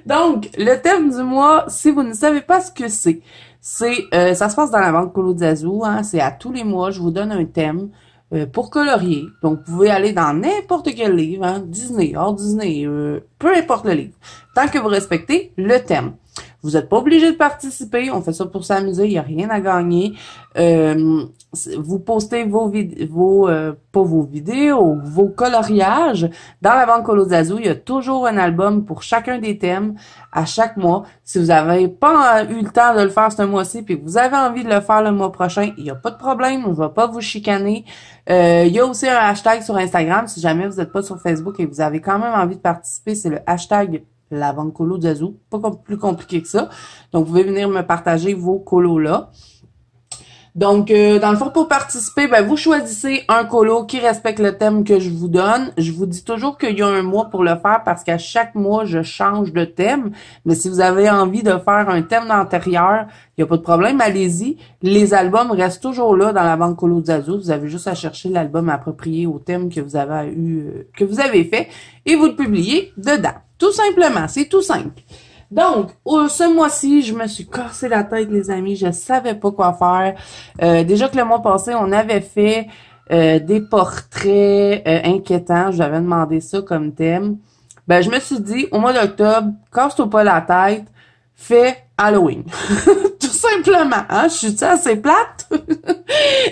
Donc, le thème du mois, si vous ne savez pas ce que c'est, ça se passe dans la banque Colo Zazu, hein, c'est à tous les mois, je vous donne un thème pour colorier. Donc, vous pouvez aller dans n'importe quel livre, hein, Disney, hors Disney, peu importe le livre, tant que vous respectez le thème. Vous n'êtes pas obligé de participer, on fait ça pour s'amuser, il n'y a rien à gagner. Vous postez pas vos vidéos, vos coloriages. Dans la banque Colo Zazu, il y a toujours un album pour chacun des thèmes à chaque mois. Si vous n'avez pas eu le temps de le faire ce mois-ci, puis que vous avez envie de le faire le mois prochain, il n'y a pas de problème, on ne va pas vous chicaner. Il y a aussi un hashtag sur Instagram, si jamais vous n'êtes pas sur Facebook et que vous avez quand même envie de participer, c'est le hashtag la banque Colo Zazu, pas plus compliqué que ça. Donc, vous pouvez venir me partager vos colos là. Donc, dans le fond, pour participer, ben, vous choisissez un colo qui respecte le thème que je vous donne. Je vous dis toujours qu'il y a un mois pour le faire parce qu'à chaque mois, je change de thème. Mais si vous avez envie de faire un thème antérieur, il n'y a pas de problème, allez-y. Les albums restent toujours là dans la banque Colo Zazu. Vous avez juste à chercher l'album approprié au thème que vous avez fait et vous le publiez dedans. Tout simplement, c'est tout simple. Donc, ce mois-ci, je me suis cassé la tête, les amis. Je savais pas quoi faire. Déjà que le mois passé, on avait fait des portraits inquiétants. Je lui avais demandé ça comme thème. Ben, je me suis dit, au mois d'octobre, casse-toi pas la tête, fais Halloween. Tout simplement, hein. Je suis assez plate.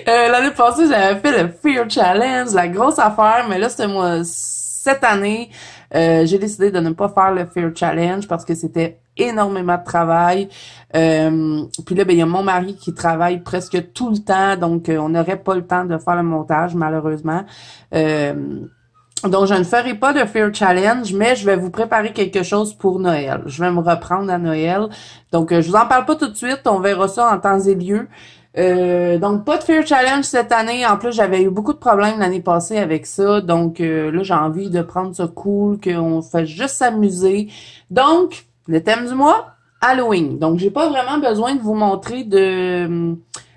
L'année passée, j'avais fait le Fear Challenge, la grosse affaire, mais là, cette année, j'ai décidé de ne pas faire le Fear Challenge parce que c'était énormément de travail. Puis là, ben, il y a mon mari qui travaille presque tout le temps, donc on n'aurait pas le temps de faire le montage, malheureusement. Donc, je ne ferai pas de Fear Challenge, mais je vais vous préparer quelque chose pour Noël. Je vais me reprendre à Noël. Donc, je vous en parle pas tout de suite. On verra ça en temps et lieu. Donc, pas de Fear Challenge cette année. En plus, j'avais eu beaucoup de problèmes l'année passée avec ça. Donc, là, j'ai envie de prendre ça cool, qu'on fait juste s'amuser. Donc, le thème du mois, Halloween. Donc, j'ai pas vraiment besoin de vous montrer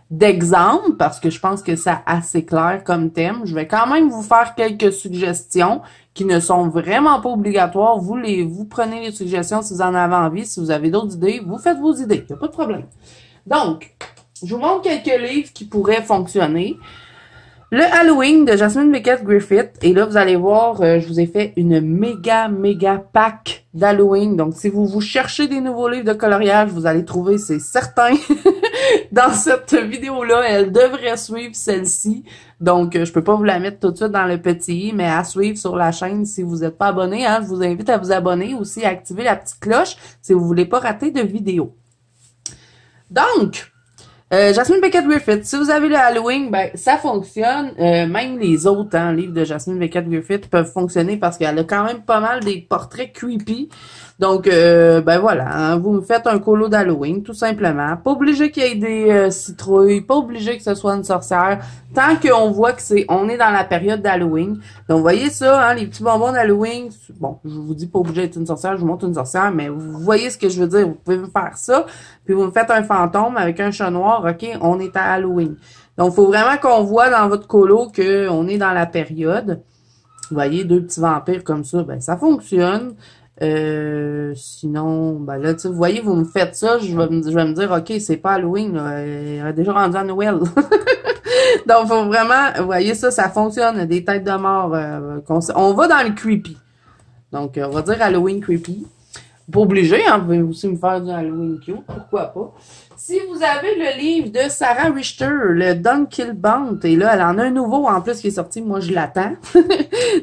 d'exemples parce que je pense que c'est assez clair comme thème. Je vais quand même vous faire quelques suggestions qui ne sont vraiment pas obligatoires. Vous prenez les suggestions si vous en avez envie. Si vous avez d'autres idées, vous faites vos idées. Il n'y a pas de problème. Donc, je vous montre quelques livres qui pourraient fonctionner. Le Halloween de Jasmine Beckett Griffith. Et là, vous allez voir, je vous ai fait une méga pack d'Halloween. Donc, si vous cherchez des nouveaux livres de coloriage, vous allez trouver, c'est certain. Dans cette vidéo-là, elle devrait suivre celle-ci. Donc, je peux pas vous la mettre tout de suite dans le petit i, mais à suivre sur la chaîne si vous n'êtes pas abonné. Hein, je vous invite à vous abonner, aussi à activer la petite cloche si vous voulez pas rater de vidéo. Donc, Jasmine Beckett Griffith, si vous avez le Halloween, ben ça fonctionne. Même les autres livres de Jasmine Beckett Griffith peuvent fonctionner parce qu'elle a quand même pas mal des portraits creepy. Donc, ben voilà, hein, vous me faites un colo d'Halloween, tout simplement. Pas obligé qu'il y ait des citrouilles, pas obligé que ce soit une sorcière. Tant qu'on voit que on est dans la période d'Halloween. Donc, vous voyez ça, hein, les petits bonbons d'Halloween. Bon, je vous dis pas obligé d'être une sorcière, je vous montre une sorcière, mais vous voyez ce que je veux dire. Vous pouvez me faire ça, puis vous me faites un fantôme avec un chat noir, ok, on est à Halloween. Donc, il faut vraiment qu'on voit dans votre colo qu'on est dans la période. Vous voyez, deux petits vampires comme ça, ben ça fonctionne. Sinon, ben là, vous voyez, vous me faites ça, je vais me dire, ok, c'est pas Halloween, là, elle a déjà rendu à Noël. Donc, faut vraiment, vous voyez ça fonctionne, des têtes de mort, on va dans le creepy. Donc, on va dire Halloween creepy. Pas obligé, hein, vous pouvez aussi me faire du Halloween cute, pourquoi pas. Si vous avez le livre de Sarah Richter, le Don't Kill Bound, et là, elle en a un nouveau en plus qui est sorti, moi je l'attends.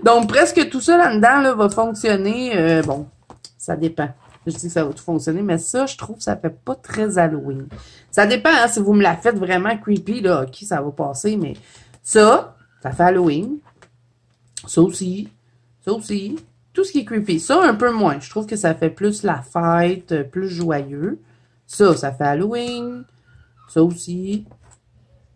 Donc, presque tout ça là-dedans là, va fonctionner. Bon, ça dépend. Je dis que ça va tout fonctionner, mais ça, je trouve que ça fait pas très Halloween. Ça dépend, hein, si vous me la faites vraiment creepy, là, ok, ça va passer, mais ça fait Halloween. Ça aussi. Tout ce qui est creepy. Ça, un peu moins. Je trouve que ça fait plus la fête, plus joyeux. Ça fait Halloween. Ça aussi.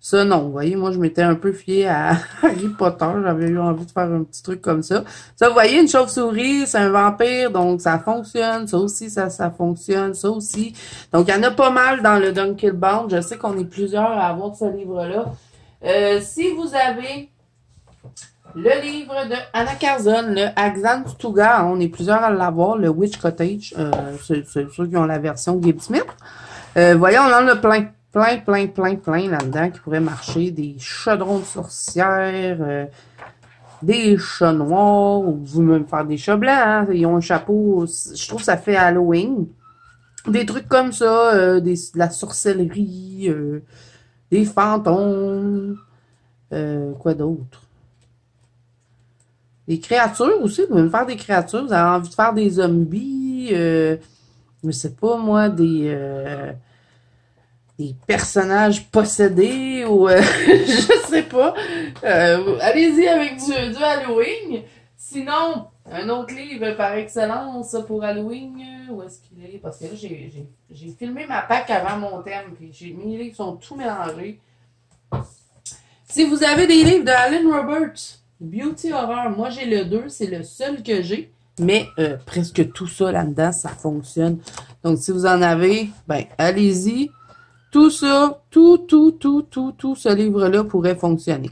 Ça, non. Vous voyez, moi, je m'étais un peu fiée à Harry Potter. J'avais eu envie de faire un petit truc comme ça. Ça, vous voyez, une chauve-souris, c'est un vampire, donc ça fonctionne. Ça aussi, ça fonctionne. Ça aussi. Donc, il y en a pas mal dans le Dunkelbound. Je sais qu'on est plusieurs à avoir ce livre-là. Si vous avez le livre de Anna Carzon, le Axanttuga, on est plusieurs à l'avoir, le Witch Cottage, c'est ceux qui ont la version Gibbs Smith. Voyez, on en a plein là-dedans qui pourraient marcher. Des chaudrons de sorcières, des chats noirs, ou vous même faire des chats blancs, hein, ils ont un chapeau, je trouve que ça fait Halloween. Des trucs comme ça, de la sorcellerie, des fantômes, quoi d'autre? Des créatures aussi, vous pouvez me faire des créatures, vous avez envie de faire des zombies, je sais pas moi, des personnages possédés ou je sais pas. Allez-y avec du Halloween. Sinon, un autre livre par excellence pour Halloween, où est-ce qu'il est? Parce que là, j'ai filmé ma pack avant mon thème, puis mes livres sont tout mélangés. Si vous avez des livres de Alan Roberts, Beauty Horror, moi j'ai le 2, c'est le seul que j'ai, mais presque tout ça là-dedans, ça fonctionne. Donc si vous en avez, ben allez-y. Tout ça, tout ce livre-là pourrait fonctionner.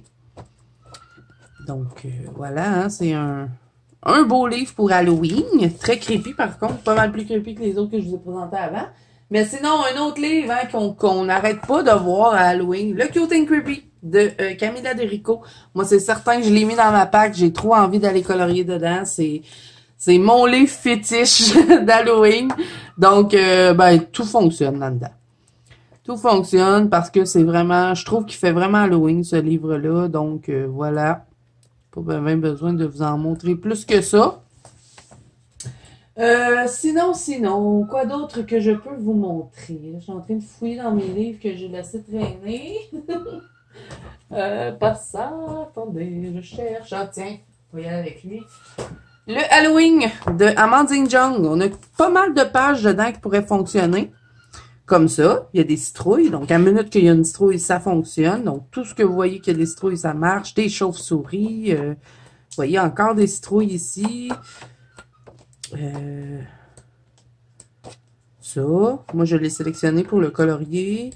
Donc voilà, hein, c'est un beau livre pour Halloween. Très creepy par contre, pas mal plus creepy que les autres que je vous ai présentés avant. Mais sinon, un autre livre hein, qu'on n'arrête pas de voir à Halloween, Le Cute and Creepy de Camilla De Rico. Moi, c'est certain que je l'ai mis dans ma pack. J'ai trop envie d'aller colorier dedans. C'est mon livre fétiche d'Halloween. Donc, ben, tout fonctionne là-dedans. Tout fonctionne parce que c'est vraiment... Je trouve qu'il fait vraiment Halloween, ce livre-là. Donc, voilà. Pas bien besoin de vous en montrer plus que ça. Sinon, quoi d'autre que je peux vous montrer? Je suis en train de fouiller dans mes livres que j'ai laissé traîner. Pas ça. Attendez, je cherche. Ah, tiens, on va y aller avec lui. Le Halloween de Amandine Jung. On a pas mal de pages dedans qui pourraient fonctionner. Comme ça, il y a des citrouilles. Donc, à minute qu'il y a une citrouille, ça fonctionne. Donc, tout ce que vous voyez qu'il y a des citrouilles, ça marche. Des chauves-souris. Vous voyez encore des citrouilles ici. Ça, moi je l'ai sélectionné pour le colorier.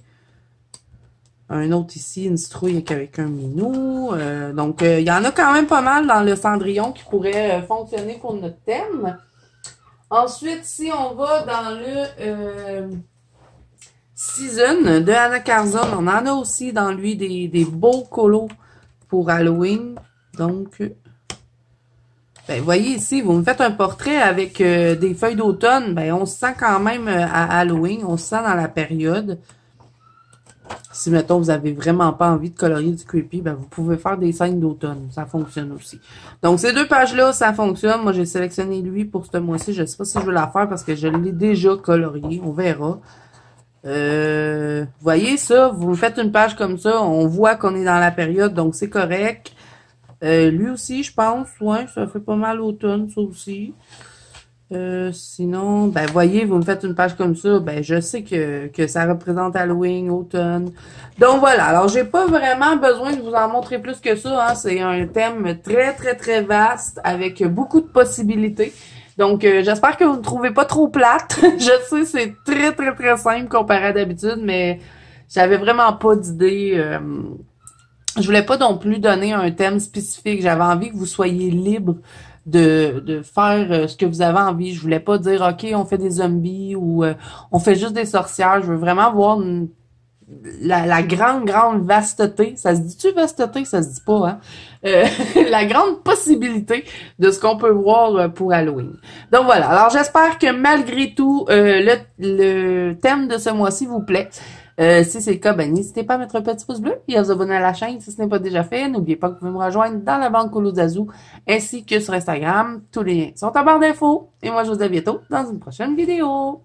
Un autre ici, une citrouille avec un minou. Donc, il y en a quand même pas mal dans le Cendrillon qui pourrait fonctionner pour notre thème. Ensuite, si on va dans le Season de Anna Carzon, on en a aussi dans lui des beaux colos pour Halloween. Donc... Ben, voyez ici, vous me faites un portrait avec des feuilles d'automne. Ben, on se sent quand même à Halloween. On se sent dans la période. Si, mettons, vous avez vraiment pas envie de colorier du creepy, ben, vous pouvez faire des scènes d'automne. Ça fonctionne aussi. Donc, ces deux pages-là, ça fonctionne. Moi, j'ai sélectionné lui pour ce mois-ci. Je sais pas si je veux la faire parce que je l'ai déjà colorié. On verra. Voyez ça, vous me faites une page comme ça. On voit qu'on est dans la période, donc c'est correct. Lui aussi, je pense, ouais, ça fait pas mal automne, ça aussi. Sinon, ben, voyez, vous me faites une page comme ça, ben, je sais que ça représente Halloween, automne. Donc, voilà. Alors, j'ai pas vraiment besoin de vous en montrer plus que ça, hein. C'est un thème très vaste, avec beaucoup de possibilités. Donc, j'espère que vous ne trouvez pas trop plate. Je sais, c'est très simple comparé à d'habitude, mais j'avais vraiment pas d'idée, je voulais pas non plus donner un thème spécifique. J'avais envie que vous soyez libre de faire ce que vous avez envie. Je voulais pas dire, OK, on fait des zombies ou on fait juste des sorcières. Je veux vraiment voir la grande vasteté. Ça se dit-tu vasteté? Ça se dit pas, hein? La grande possibilité de ce qu'on peut voir pour Halloween. Donc voilà. Alors, j'espère que malgré tout, le thème de ce mois-ci vous plaît. Si c'est le cas, ben, n'hésitez pas à mettre un petit pouce bleu et à vous abonner à la chaîne si ce n'est pas déjà fait. N'oubliez pas que vous pouvez me rejoindre dans la banque Colozazu ainsi que sur Instagram. Tous les liens sont en barre d'infos. Et moi, je vous dis à bientôt dans une prochaine vidéo.